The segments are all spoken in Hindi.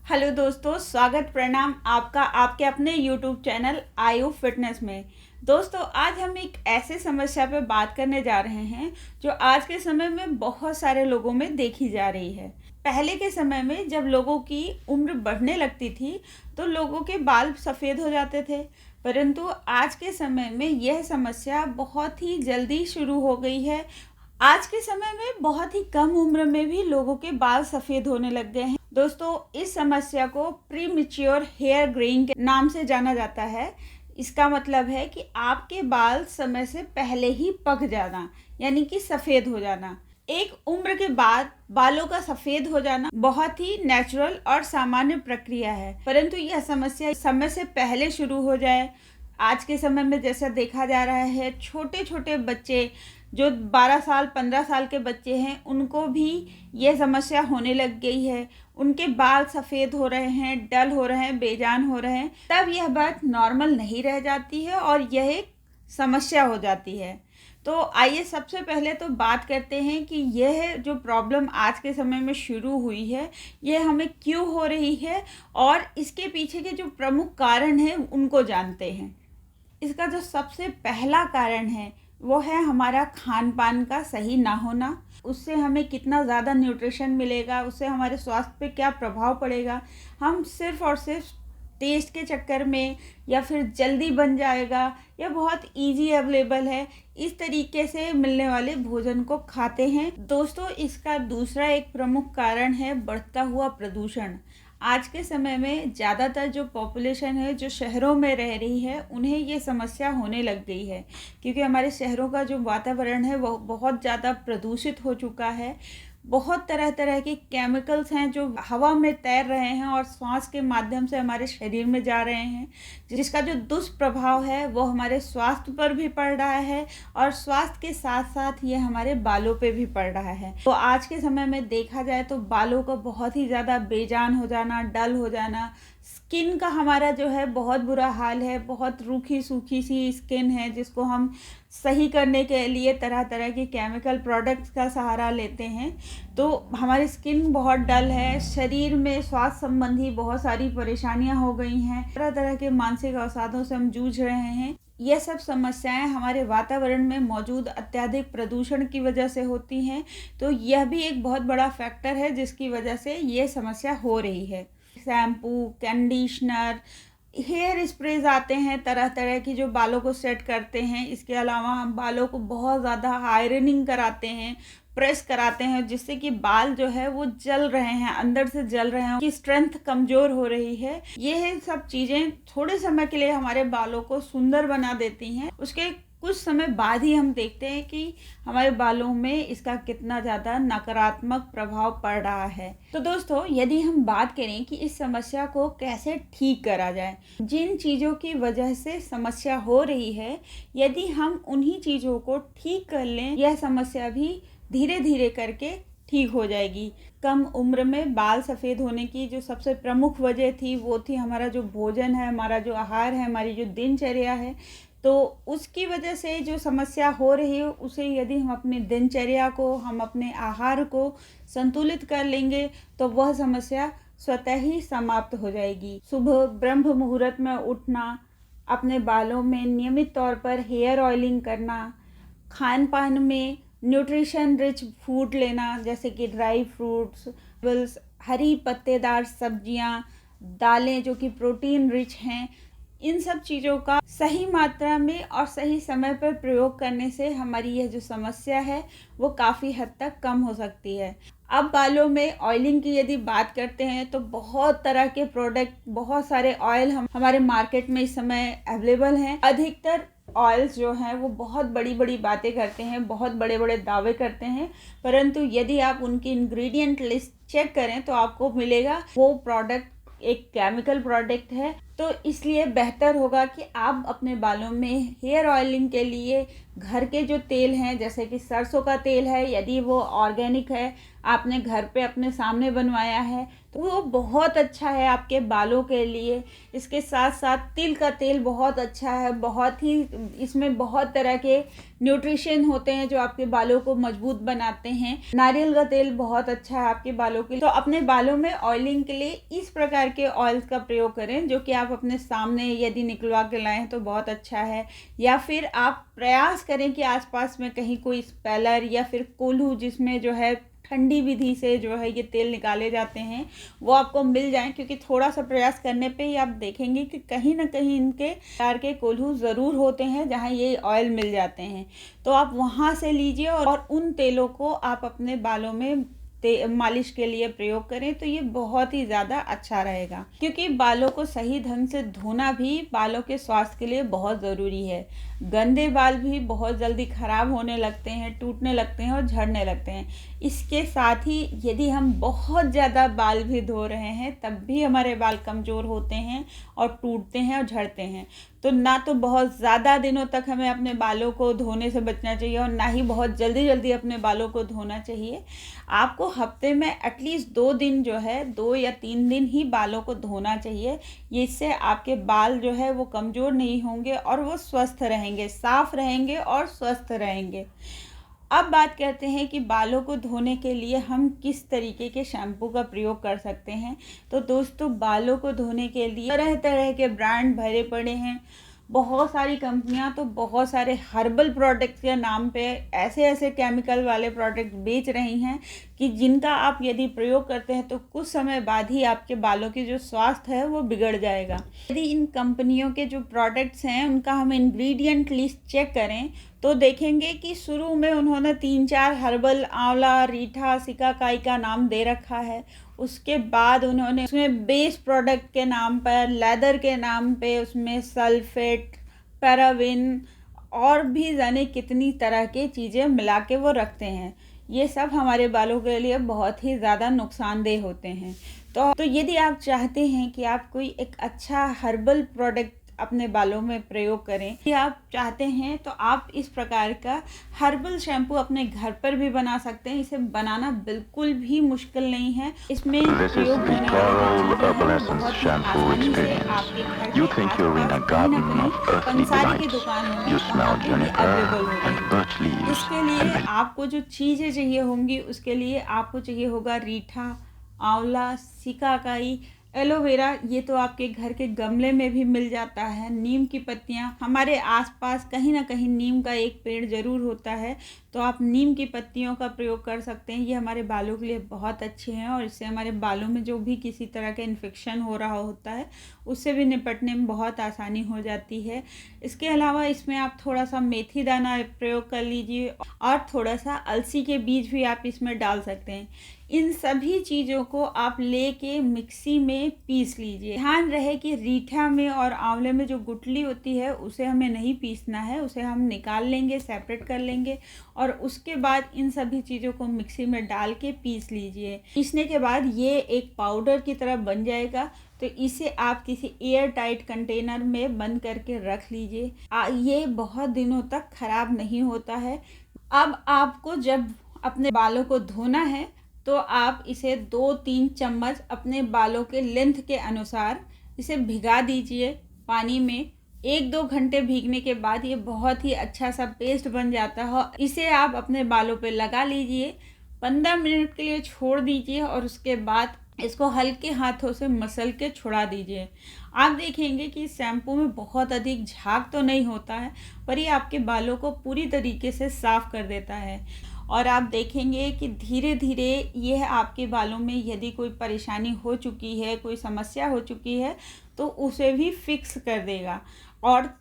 हेलो दोस्तों, स्वागत प्रणाम आपका आपके अपने यूट्यूब चैनल आयु फिटनेस में। दोस्तों, आज हम एक ऐसे समस्या पर बात करने जा रहे हैं जो आज के समय में बहुत सारे लोगों में देखी जा रही है। पहले के समय में जब लोगों की उम्र बढ़ने लगती थी तो लोगों के बाल सफ़ेद हो जाते थे, परंतु आज के समय में यह समस्या बहुत ही जल्दी शुरू हो गई है। आज के समय में बहुत ही कम उम्र में भी लोगों के बाल सफ़ेद होने लग गए हैं। दोस्तों, इस समस्या को प्रीमेच्योर हेयर ग्रेइंग के नाम से जाना जाता है। इसका मतलब है कि आपके बाल समय से पहले ही पक जाना, यानी कि सफ़ेद हो जाना। एक उम्र के बाद बालों का सफ़ेद हो जाना बहुत ही नेचुरल और सामान्य प्रक्रिया है, परंतु यह समस्या समय से पहले शुरू हो जाए। आज के समय में जैसा देखा जा रहा है, छोटे छोटे बच्चे जो 12 साल 15 साल के बच्चे हैं, उनको भी ये समस्या होने लग गई है। उनके बाल सफ़ेद हो रहे हैं, डल हो रहे हैं, बेजान हो रहे हैं। तब यह बात नॉर्मल नहीं रह जाती है और यह एक समस्या हो जाती है। तो आइए सबसे पहले तो बात करते हैं कि यह जो प्रॉब्लम आज के समय में शुरू हुई है, यह हमें क्यों हो रही है और इसके पीछे के जो प्रमुख कारण हैं उनको जानते हैं। इसका जो सबसे पहला कारण है वो है हमारा खान पान का सही ना होना। उससे हमें कितना ज़्यादा न्यूट्रिशन मिलेगा, उससे हमारे स्वास्थ्य पे क्या प्रभाव पड़ेगा, हम सिर्फ़ और सिर्फ टेस्ट के चक्कर में या फिर जल्दी बन जाएगा या बहुत इजी अवेलेबल है, इस तरीके से मिलने वाले भोजन को खाते हैं। दोस्तों, इसका दूसरा एक प्रमुख कारण है बढ़ता हुआ प्रदूषण। आज के समय में ज़्यादातर जो पॉपुलेशन है जो शहरों में रह रही है, उन्हें ये समस्या होने लग गई है, क्योंकि हमारे शहरों का जो वातावरण है वो बहुत ज़्यादा प्रदूषित हो चुका है। बहुत तरह तरह के केमिकल्स हैं जो हवा में तैर रहे हैं और श्वास के माध्यम से हमारे शरीर में जा रहे हैं, जिसका जो दुष्प्रभाव है वो हमारे स्वास्थ्य पर भी पड़ रहा है और स्वास्थ्य के साथ साथ ये हमारे बालों पे भी पड़ रहा है। तो आज के समय में देखा जाए तो बालों का बहुत ही ज़्यादा बेजान हो जाना, डल हो जाना, स्किन का हमारा जो है बहुत बुरा हाल है। बहुत रूखी सूखी सी स्किन है जिसको हम सही करने के लिए तरह तरह के केमिकल प्रोडक्ट्स का सहारा लेते हैं। तो हमारी स्किन बहुत डल है, शरीर में स्वास्थ्य संबंधी बहुत सारी परेशानियां हो गई हैं, तरह तरह के मानसिक अवसादों से हम जूझ रहे हैं। ये सब समस्याएं हमारे वातावरण में मौजूद अत्यधिक प्रदूषण की वजह से होती हैं। तो यह भी एक बहुत बड़ा फैक्टर है जिसकी वजह से ये समस्या हो रही है। शैम्पू, कंडीशनर, हेयर स्प्रेज आते हैं तरह तरह की जो बालों को सेट करते हैं। इसके अलावा हम बालों को बहुत ज़्यादा आयरनिंग कराते हैं, प्रेस कराते हैं, जिससे कि बाल जो है वो जल रहे हैं, अंदर से जल रहे हैं, कि स्ट्रेंथ कमज़ोर हो रही है। ये सब चीज़ें थोड़े समय के लिए हमारे बालों को सुंदर बना देती हैं, उसके कुछ समय बाद ही हम देखते हैं कि हमारे बालों में इसका कितना ज़्यादा नकारात्मक प्रभाव पड़ रहा है। तो दोस्तों, यदि हम बात करें कि इस समस्या को कैसे ठीक करा जाए, जिन चीज़ों की वजह से समस्या हो रही है, यदि हम उन्हीं चीज़ों को ठीक कर लें, यह समस्या भी धीरे धीरे करके ठीक हो जाएगी। कम उम्र में बाल सफ़ेद होने की जो सबसे प्रमुख वजह थी वो थी हमारा जो भोजन है, हमारा जो आहार है, हमारी जो दिनचर्या है। तो उसकी वजह से जो समस्या हो रही है, उसे यदि हम अपनी दिनचर्या को, हम अपने आहार को संतुलित कर लेंगे तो वह समस्या स्वतः ही समाप्त हो जाएगी। सुबह ब्रह्म मुहूर्त में उठना, अपने बालों में नियमित तौर पर हेयर ऑयलिंग करना, खान पान में न्यूट्रिशन रिच फूड लेना, जैसे कि ड्राई फ्रूट्स, हरी पत्तेदार सब्जियां, दालें जो कि प्रोटीन रिच हैं, इन सब चीज़ों का सही मात्रा में और सही समय पर प्रयोग करने से हमारी यह जो समस्या है वो काफ़ी हद तक कम हो सकती है। अब बालों में ऑयलिंग की यदि बात करते हैं तो बहुत तरह के प्रोडक्ट, बहुत सारे ऑयल हमारे मार्केट में इस समय अवेलेबल हैं। अधिकतर ऑयल्स जो हैं वो बहुत बड़ी बड़ी बातें करते हैं, बहुत बड़े बड़े दावे करते हैं, परंतु यदि आप उनकी इंग्रेडिएंट लिस्ट चेक करें तो आपको मिलेगा वो प्रोडक्ट एक केमिकल प्रोडक्ट है। तो इसलिए बेहतर होगा कि आप अपने बालों में हेयर ऑयलिंग के लिए घर के जो तेल हैं, जैसे कि सरसों का तेल है, यदि वो ऑर्गेनिक है, आपने घर पे अपने सामने बनवाया है, तो वो बहुत अच्छा है आपके बालों के लिए। इसके साथ साथ तिल का तेल बहुत अच्छा है, बहुत ही इसमें बहुत तरह के न्यूट्रिशन होते हैं जो आपके बालों को मजबूत बनाते हैं। नारियल का तेल बहुत अच्छा है आपके बालों के लिए। तो अपने बालों में ऑयलिंग के लिए इस प्रकार के ऑयल्स का प्रयोग करें जो कि आप अपने सामने यदि निकलवा के लाएं तो बहुत अच्छा है। या फिर आप प्रयास करें कि आसपास में कहीं कोई स्पेलर या फिर कोल्हू जिसमें जो है ठंडी विधि से जो है ये तेल निकाले जाते हैं वो आपको मिल जाएं, क्योंकि थोड़ा सा प्रयास करने पे ही आप देखेंगे कि कहीं ना कहीं इनके प्रकार के कोल्हू ज़रूर होते हैं जहां ये ऑयल मिल जाते हैं। तो आप वहां से लीजिए और उन तेलों को आप अपने बालों में मालिश के लिए प्रयोग करें तो ये बहुत ही ज़्यादा अच्छा रहेगा, क्योंकि बालों को सही ढंग से धोना भी बालों के स्वास्थ्य के लिए बहुत ज़रूरी है। गंदे बाल भी बहुत जल्दी ख़राब होने लगते हैं, टूटने लगते हैं और झड़ने लगते हैं। इसके साथ ही यदि हम बहुत ज़्यादा बाल भी धो रहे हैं तब भी हमारे बाल कमज़ोर होते हैं और टूटते हैं और झड़ते हैं। तो ना तो बहुत ज़्यादा दिनों तक हमें अपने बालों को धोने से बचना चाहिए और ना ही बहुत जल्दी जल्दी अपने बालों को धोना चाहिए। आपको हफ्ते में एटलीस्ट 2 दिन जो है 2 या 3 दिन ही बालों को धोना चाहिए। इससे आपके बाल जो है वो कमज़ोर नहीं होंगे और वो स्वस्थ रहेंगे, साफ रहेंगे और स्वस्थ रहेंगे। अब बात करते हैं कि बालों को धोने के लिए हम किस तरीके के शैम्पू का प्रयोग कर सकते हैं। तो दोस्तों, बालों को धोने के लिए तरह तरह के ब्रांड भरे पड़े हैं। बहुत सारी कंपनियां तो बहुत सारे हर्बल प्रोडक्ट्स के नाम पे ऐसे ऐसे केमिकल वाले प्रोडक्ट बेच रही हैं कि जिनका आप यदि प्रयोग करते हैं तो कुछ समय बाद ही आपके बालों की जो स्वास्थ्य है वो बिगड़ जाएगा। यदि इन कंपनियों के जो प्रोडक्ट्स हैं उनका हम इंग्रेडिएंट लिस्ट चेक करें तो देखेंगे कि शुरू में उन्होंने 3-4 हर्बल, आंवला, रीठा, सिकाकाई का नाम दे रखा है। उसके बाद उन्होंने उसमें बेस प्रोडक्ट के नाम पर, लेदर के नाम पे उसमें सल्फेट, पैराविन और भी जाने कितनी तरह की चीज़ें मिला के वो रखते हैं। ये सब हमारे बालों के लिए बहुत ही ज़्यादा नुकसानदेह होते हैं। तो यदि आप चाहते हैं कि आप कोई एक अच्छा हर्बल प्रोडक्ट अपने बालों में प्रयोग करें, यदि आप चाहते हैं तो आप इस प्रकार का हर्बल शैम्पू अपने घर पर भी बना सकते हैं। इसे बनाना बिल्कुल भी मुश्किल नहीं है। इसमें प्रयोग होने वाली बहुत ही आसानी से आपके घर के आसपास कहीं ना कहीं पंसारी की दुकान में अवेलेबल होगी। इसके लिए आपको जो चीज़ें चाहिए होंगी उसके लिए आपको चाहिए होगा रीठा, आंवला, सिकाकाई, एलोवेरा, ये तो आपके घर के गमले में भी मिल जाता है। नीम की पत्तियां, हमारे आसपास कहीं ना कहीं नीम का एक पेड़ ज़रूर होता है, तो आप नीम की पत्तियों का प्रयोग कर सकते हैं। ये हमारे बालों के लिए बहुत अच्छे हैं और इससे हमारे बालों में जो भी किसी तरह का इन्फेक्शन हो रहा होता है उससे भी निपटने में बहुत आसानी हो जाती है। इसके अलावा इसमें आप थोड़ा सा मेथी दाना प्रयोग कर लीजिए और थोड़ा सा अलसी के बीज भी आप इसमें डाल सकते हैं। इन सभी चीज़ों को आप लेके मिक्सी में पीस लीजिए। ध्यान रहे कि रीठा में और आंवले में जो गुठली होती है उसे हमें नहीं पीसना है, उसे हम निकाल लेंगे, सेपरेट कर लेंगे और उसके बाद इन सभी चीज़ों को मिक्सी में डाल के पीस लीजिए। पीसने के बाद ये एक पाउडर की तरह बन जाएगा, तो इसे आप किसी एयर टाइट कंटेनर में बंद करके रख लीजिए। ये बहुत दिनों तक खराब नहीं होता है। अब आपको जब अपने बालों को धोना है तो आप इसे 2-3 चम्मच अपने बालों के लेंथ के अनुसार इसे भिगा दीजिए पानी में। 1-2 घंटे भीगने के बाद ये बहुत ही अच्छा सा पेस्ट बन जाता है। इसे आप अपने बालों पे लगा लीजिए, 15 मिनट के लिए छोड़ दीजिए और उसके बाद इसको हल्के हाथों से मसल के छुड़ा दीजिए। आप देखेंगे कि इस शैम्पू में बहुत अधिक झाग तो नहीं होता है, पर ये आपके बालों को पूरी तरीके से साफ कर देता है और आप देखेंगे कि धीरे धीरे यह आपके बालों में यदि कोई परेशानी हो चुकी है, कोई समस्या हो चुकी है तो उसे भी फिक्स कर देगा। और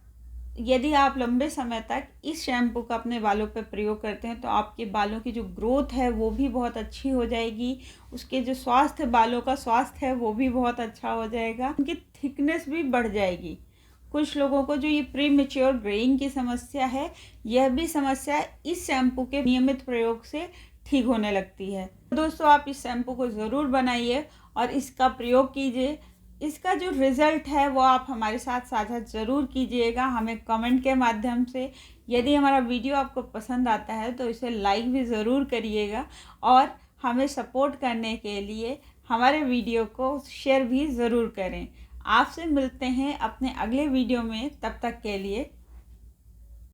यदि आप लंबे समय तक इस शैम्पू का अपने बालों पर प्रयोग करते हैं तो आपके बालों की जो ग्रोथ है वो भी बहुत अच्छी हो जाएगी। उसके जो स्वास्थ्य, बालों का स्वास्थ्य है वो भी बहुत अच्छा हो जाएगा। उनकी थिकनेस भी बढ़ जाएगी। कुछ लोगों को जो ये प्री मैच्योर ग्रेइंग की समस्या है, यह भी समस्या इस शैम्पू के नियमित प्रयोग से ठीक होने लगती है। दोस्तों, आप इस शैम्पू को ज़रूर बनाइए और इसका प्रयोग कीजिए। इसका जो रिज़ल्ट है वो आप हमारे साथ साझा ज़रूर कीजिएगा, हमें कमेंट के माध्यम से। यदि हमारा वीडियो आपको पसंद आता है तो इसे लाइक भी ज़रूर करिएगा और हमें सपोर्ट करने के लिए हमारे वीडियो को शेयर भी ज़रूर करें। आपसे मिलते हैं अपने अगले वीडियो में, तब तक के लिए